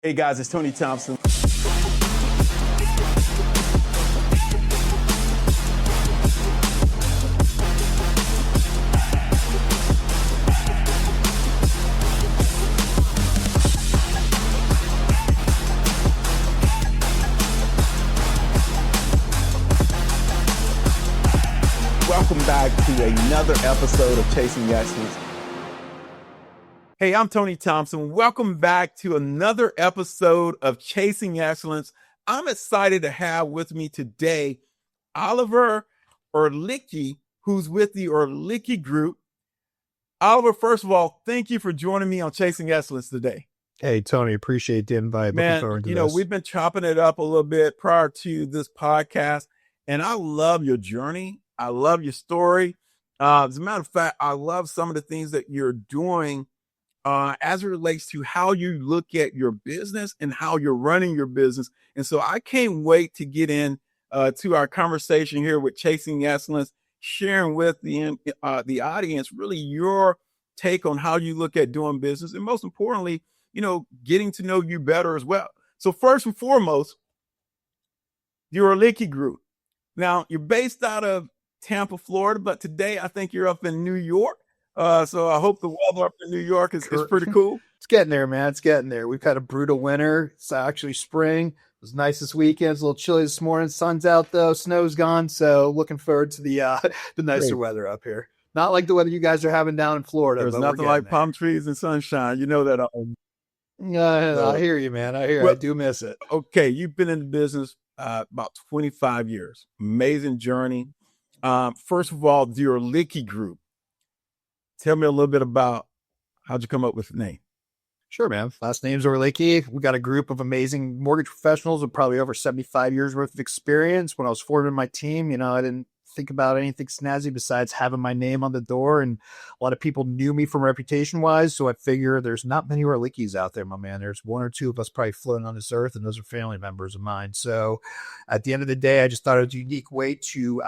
Hey guys, it's Tony Thompson. Welcome back to another episode of Chasing Excellence. Hey, I'm Tony Thompson. Welcome back to another episode of Chasing Excellence. I'm excited to have with me today Oliver Orlicki, who's with the Orlicki Group. Oliver, first of all, thank you for joining me on Chasing Excellence today. Hey, Tony, appreciate the invite. Man, Looking forward to this. We've been chopping it up a little bit prior to this podcast, and I love your journey. I love your story. As a matter of fact, I love some of the things that you're doing as it relates to how you look at your business and how you're running your business. And so I can't wait to get in to our conversation here with Chasing Excellence, sharing with the audience really your take on how you look at doing business, and most importantly, getting to know you better as well. So first and foremost, the Orlicki Group. Now, you're based out of Tampa, Florida, but today I think you're up in New York. So I hope the weather up in New York is pretty cool. It's getting there, man. It's getting there. We've had a brutal winter. It's actually spring. It was nice this weekend. It's a little chilly this morning. Sun's out though. Snow's gone. So looking forward to the nicer weather up here. Not like the weather you guys are having down in Florida. There's nothing like palm trees and sunshine. You know that. I hear you, man. I do miss it. Okay, you've been in the business about 25 years. Amazing journey. First of all, the Orlicki Group. Tell me a little bit about how'd you come up with the name? Sure, man. Last name's Orlicki. We got a group of amazing mortgage professionals with probably over 75 years worth of experience. When I was forming my team, I didn't think about anything snazzy besides having my name on the door. And a lot of people knew me from reputation wise. So I figure there's not many Orlickis out there, my man. There's one or two of us probably floating on this earth, and those are family members of mine. So at the end of the day, I just thought it was a unique way to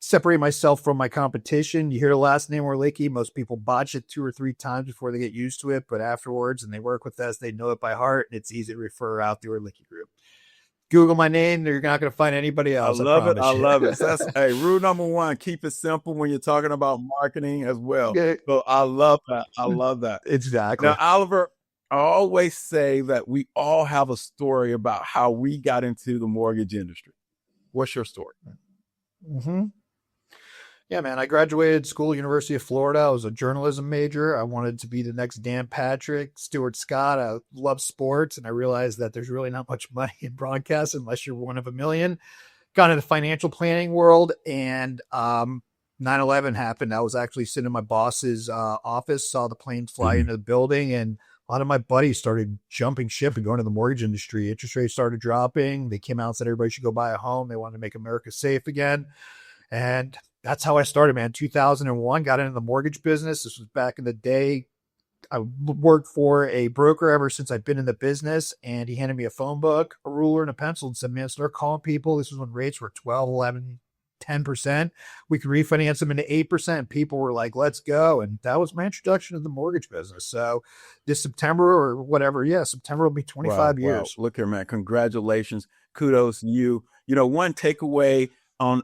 separate myself from my competition. You hear the last name Orlicki, most people botch it 2 or 3 times before they get used to it, but afterwards, and they work with us, they know it by heart, and it's easy to refer out the Orlicki Group. Google my name, you're not going to find anybody else. I love it. That's rule number 1, keep it simple when you're talking about marketing as well. Yeah. So I love that. Exactly. Now, Oliver, I always say that we all have a story about how we got into the mortgage industry. What's your story? Mm-hmm. Yeah, man, I graduated school, University of Florida. I was a journalism major. I wanted to be the next Dan Patrick, Stuart Scott. I love sports, and I realized that there's really not much money in broadcast unless you're one of a million. Got into the financial planning world, and 9/11 happened. I was actually sitting in my boss's office, saw the planes fly into the building, and a lot of my buddies started jumping ship and going to the mortgage industry. Interest rates started dropping. They came out and said everybody should go buy a home. They wanted to make America safe again. And that's how I started, man. 2001, got into the mortgage business. This was back in the day. I worked for a broker ever since I've been in the business, and he handed me a phone book, a ruler, and a pencil and said, man, start calling people. This was when rates were 12, 11, 10%. We could refinance them into 8%. And people were like, let's go. And that was my introduction to the mortgage business. So this September or whatever, September will be 25 years. Wow. Look here, man. Congratulations. Kudos to you. One takeaway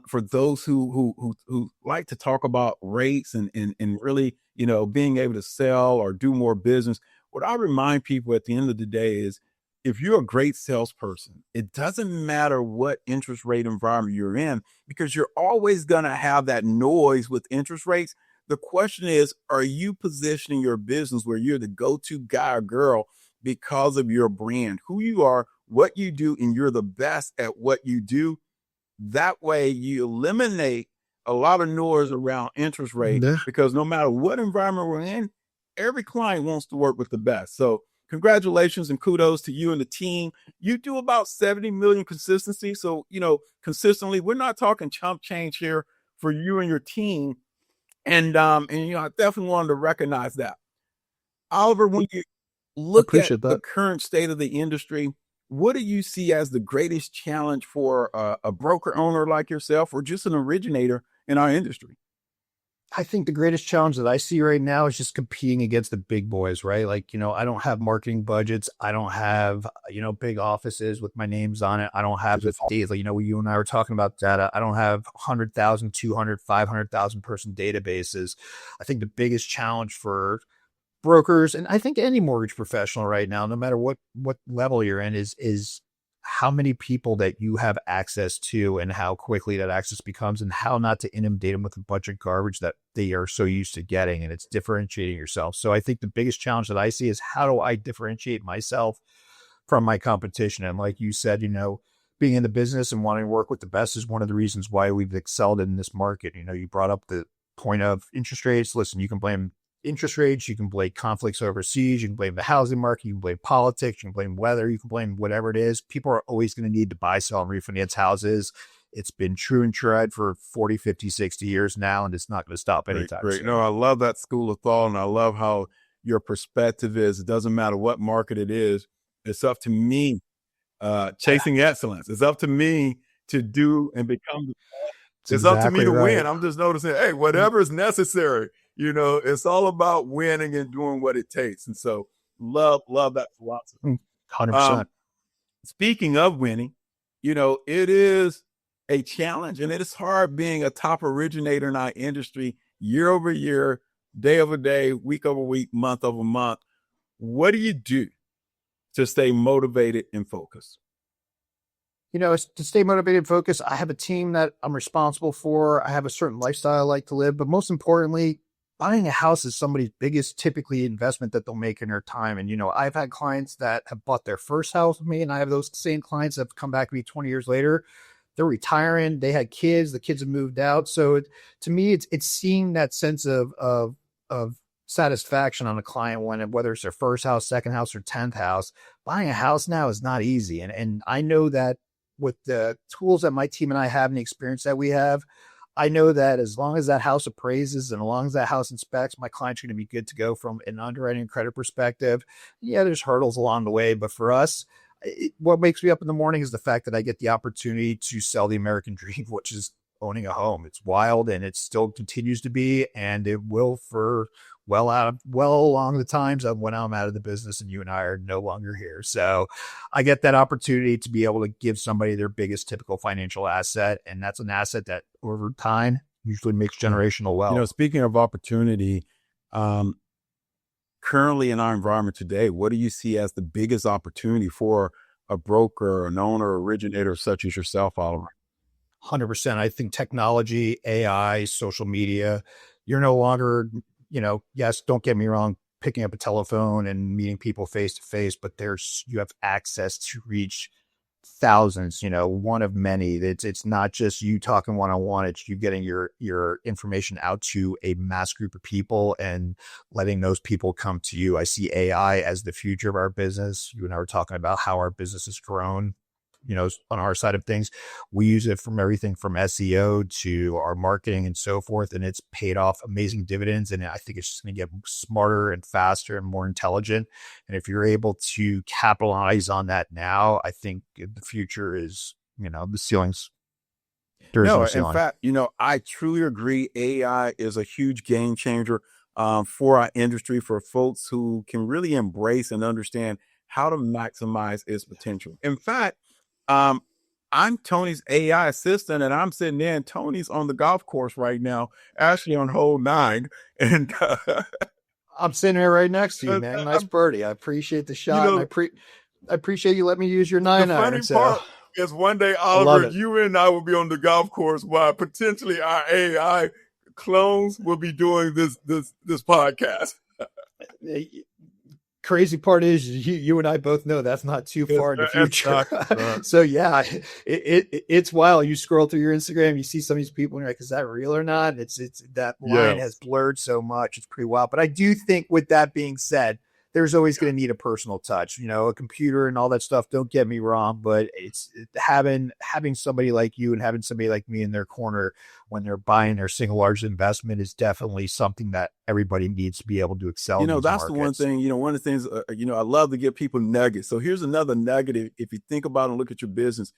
for those who like to talk about rates and really, being able to sell or do more business. What I remind people at the end of the day is, if you're a great salesperson, it doesn't matter what interest rate environment you're in, because you're always going to have that noise with interest rates. The question is, are you positioning your business where you're the go-to guy or girl because of your brand, who you are, what you do, and you're the best at what you do? That way you eliminate a lot of noise around interest rate, because no matter what environment we're in, every client wants to work with the best. So congratulations and kudos to you and the team. You do about 70 million consistency. So, consistently, we're not talking chump change here for you and your team. And I definitely wanted to recognize that. Oliver, when you look at the current state of the industry, what do you see as the greatest challenge for a broker owner like yourself, or just an originator in our industry? I think the greatest challenge that I see right now is just competing against the big boys, right? Like, I don't have marketing budgets. I don't have, big offices with my names on it. I don't have the data. You and I were talking about data. I don't have 100,000, 200, 500,000 person databases. I think the biggest challenge for brokers, and I think any mortgage professional right now, no matter what level you're in, is how many people that you have access to and how quickly that access becomes, and how not to inundate them with a bunch of garbage that they are so used to getting. And it's differentiating yourself. So I think the biggest challenge that I see is, how do I differentiate myself from my competition? And like you said, being in the business and wanting to work with the best is one of the reasons why we've excelled in this market. You brought up the point of interest rates. Listen, you can blame interest rates, you can blame conflicts overseas, you can blame the housing market, you can blame politics, you can blame weather, you can blame whatever it is. People are always going to need to buy, sell, and refinance houses. It's been true and tried for 40, 50, 60 years now, and it's not going to stop anytime Great. soon. No, I love that school of thought, and I love how your perspective is. It doesn't matter what market it is. It's up to me, chasing excellence. It's up to me to do and become. It's up to me to win. I'm just noticing, hey, whatever is necessary. It's all about winning and doing what it takes. And so love that philosophy. 100%. Speaking of winning, it is a challenge, and it is hard being a top originator in our industry year over year, day over day, week over week, month over month. What do you do to stay motivated and focused? To stay motivated and focused, I have a team that I'm responsible for. I have a certain lifestyle I like to live, but most importantly, buying a house is somebody's biggest typically investment that they'll make in their time. And, I've had clients that have bought their first house with me, and I have those same clients that have come back to me 20 years later. They're retiring. They had kids. The kids have moved out. So to me, it's seeing that sense of satisfaction on a client whether it's their first house, second house, or 10th house. Buying a house now is not easy. And I know that with the tools that my team and I have and the experience that we have, I know that as long as that house appraises and as long as that house inspects, my clients are going to be good to go from an underwriting and credit perspective. Yeah, there's hurdles along the way, but for us, what makes me up in the morning is the fact that I get the opportunity to sell the American dream, which is owning a home. It's wild, and it still continues to be, and it will for well along the times of when I'm out of the business and you and I are no longer here. So I get that opportunity to be able to give somebody their biggest typical financial asset. And that's an asset that over time usually makes generational wealth. Speaking of opportunity, currently in our environment today, what do you see as the biggest opportunity for a broker, an owner, originator such as yourself, Oliver? 100%. I think technology, AI, social media, you're no longer, yes, don't get me wrong, picking up a telephone and meeting people face to face, but you have access to reach thousands, one of many. It's not just you talking one-on-one, it's you getting your information out to a mass group of people and letting those people come to you. I see AI as the future of our business. You and I were talking about how our business has grown. On our side of things, we use it from everything from SEO to our marketing and so forth. And it's paid off amazing dividends. And I think it's just going to get smarter and faster and more intelligent. And if you're able to capitalize on that now, I think the future is, the ceilings. There is no ceiling. In fact, I truly agree. AI is a huge game changer for our industry, for folks who can really embrace and understand how to maximize its potential. In fact, I'm Tony's AI assistant, and I'm sitting there, and Tony's on the golf course right now, actually on hole 9. And I'm sitting here right next to you, man. Nice birdie. I appreciate the shot. And I appreciate you letting me use your 9 iron. The funny part is one day, Oliver, you and I will be on the golf course while potentially our AI clones will be doing this podcast. Crazy part is you and I both know that's not too far in the future. So yeah, it's wild. You scroll through your Instagram, you see some of these people and you're like, is that real or not? It's that line has blurred so much. It's pretty wild. But I do think with that being said, there's always going to need a personal touch, a computer and all that stuff. Don't get me wrong, but it's having somebody like you and having somebody like me in their corner when they're buying their single largest investment is definitely something that everybody needs to be able to excel. That's markets. The one thing, one of the things, I love to give people nuggets. So here's another nugget. If you think about and look at your business,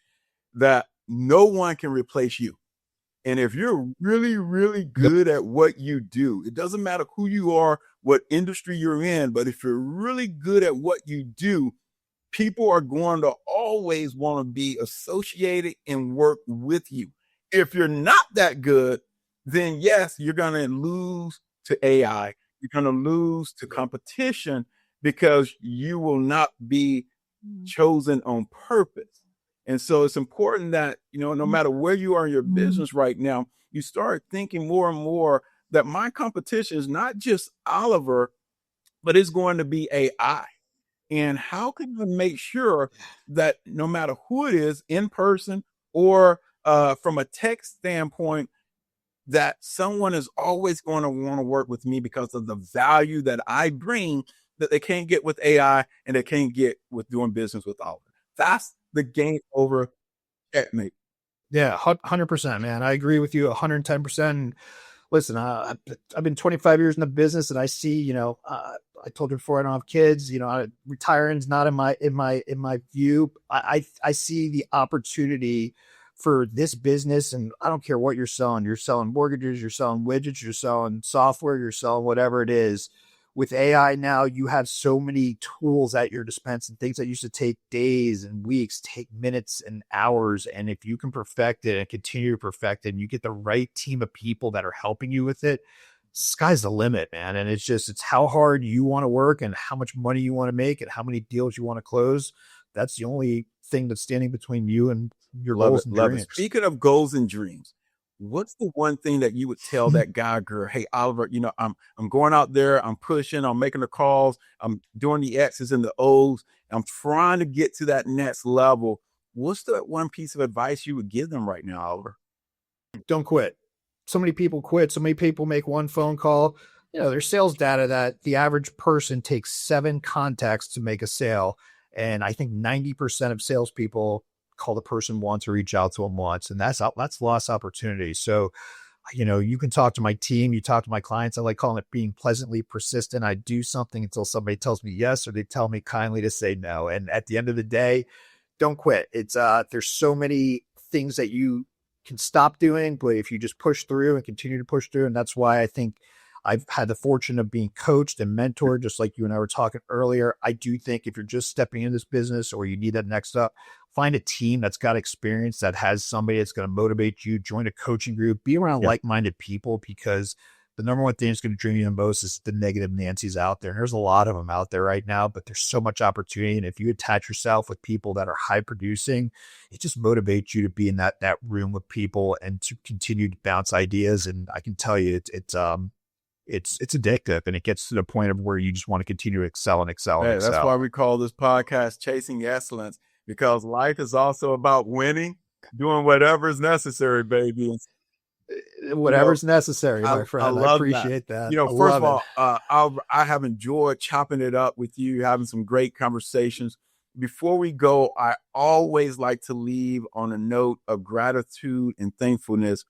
that no one can replace you. And if you're really, really good at what you do, it doesn't matter who you are, what industry you're in, but if you're really good at what you do, people are going to always want to be associated and work with you. If you're not that good, then yes, you're going to lose to AI. You're going to lose to competition because you will not be chosen on purpose. And so it's important that, no matter where you are in your business right now, you start thinking more and more that my competition is not just Oliver, but it's going to be AI. And how can I make sure that no matter who it is, in person or from a tech standpoint, that someone is always going to want to work with me because of the value that I bring that they can't get with AI and they can't get with doing business with Oliver. That's the game over checkmate. Yeah, 100%, man. I agree with you 110%. Listen, I've been 25 years in the business, and I see, I told you before I don't have kids. Retiring's not in my view. I see the opportunity for this business, and I don't care what you're selling. You're selling mortgages, you're selling widgets, you're selling software, you're selling whatever it is. With AI now, you have so many tools at your dispense, and things that used to take days and weeks take minutes and hours. And if you can perfect it and continue to perfect it, and you get the right team of people that are helping you with it, sky's the limit, man. And it's how hard you want to work and how much money you want to make and how many deals you want to close. That's the only thing that's standing between you and your goals and dreams. Speaking of goals and dreams, what's the one thing that you would tell that guy or girl, hey, Oliver, I'm going out there, I'm pushing, I'm making the calls, I'm doing the X's and the O's, I'm trying to get to that next level. What's the one piece of advice you would give them right now, Oliver? Don't quit. So many people quit. So many people make one phone call. There's sales data that the average person takes 7 contacts to make a sale. And I think 90% of salespeople call the person once or reach out to them once. And that's lost opportunity. So, you can talk to my team, you talk to my clients. I like calling it being pleasantly persistent. I do something until somebody tells me yes, or they tell me kindly to say no. And at the end of the day, don't quit. It's there's so many things that you can stop doing, but if you just push through and continue to push through, and that's why I think I've had the fortune of being coached and mentored, just like you and I were talking earlier. I do think if you're just stepping into this business or you need that next up, find a team that's got experience, that has somebody that's going to motivate you, join a coaching group, be around like-minded people, because the number one thing that's going to dream you the most is the negative Nancy's out there. And there's a lot of them out there right now, but there's so much opportunity. And if you attach yourself with people that are high producing, it just motivates you to be in that room with people and to continue to bounce ideas. And I can tell you, it's addictive, and it gets to the point of where you just want to continue to excel and excel. Hey, that's why we call this podcast Chasing Excellence, because life is also about winning, doing whatever is necessary, baby. Whatever's necessary, my friend. I appreciate that. First of all, I have enjoyed chopping it up with you, having some great conversations. Before we go, I always like to leave on a note of gratitude and thankfulness.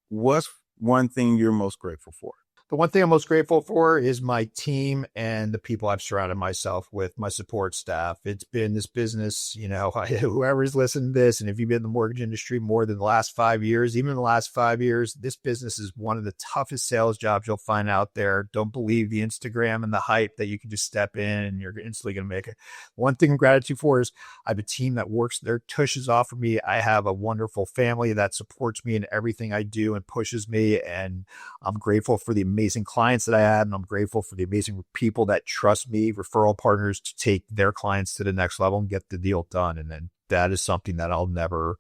What's one thing you're most grateful for? The one thing I'm most grateful for is my team and the people I've surrounded myself with, my support staff. It's been this business, whoever's listening to this, and if you've been in the mortgage industry more than the last 5 years, even in the last 5 years, this business is one of the toughest sales jobs you'll find out there. Don't believe the Instagram and the hype that you can just step in and you're instantly going to make it. One thing I'm gratitude for is I have a team that works their tushes off for me. I have a wonderful family that supports me in everything I do and pushes me, and I'm grateful for the amazing clients that I had, and I'm grateful for the amazing people that trust me, referral partners, to take their clients to the next level and get the deal done. And then that is something that I'll never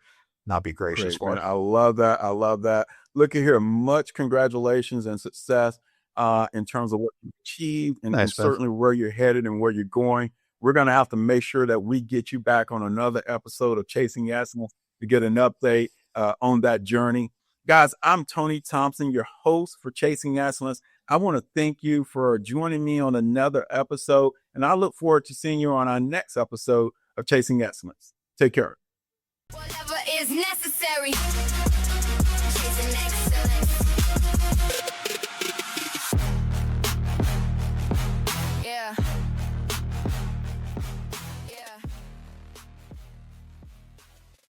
not be gracious for. Man. I love that. I love that. Look at here. Much congratulations and success in terms of what you achieved and certainly where you're headed and where you're going. We're going to have to make sure that we get you back on another episode of Chasing Excellence to get an update on that journey. Guys, I'm Tony Thompson, your host for Chasing Excellence. I want to thank you for joining me on another episode, and I look forward to seeing you on our next episode of Chasing Excellence. Take care. Whatever is necessary.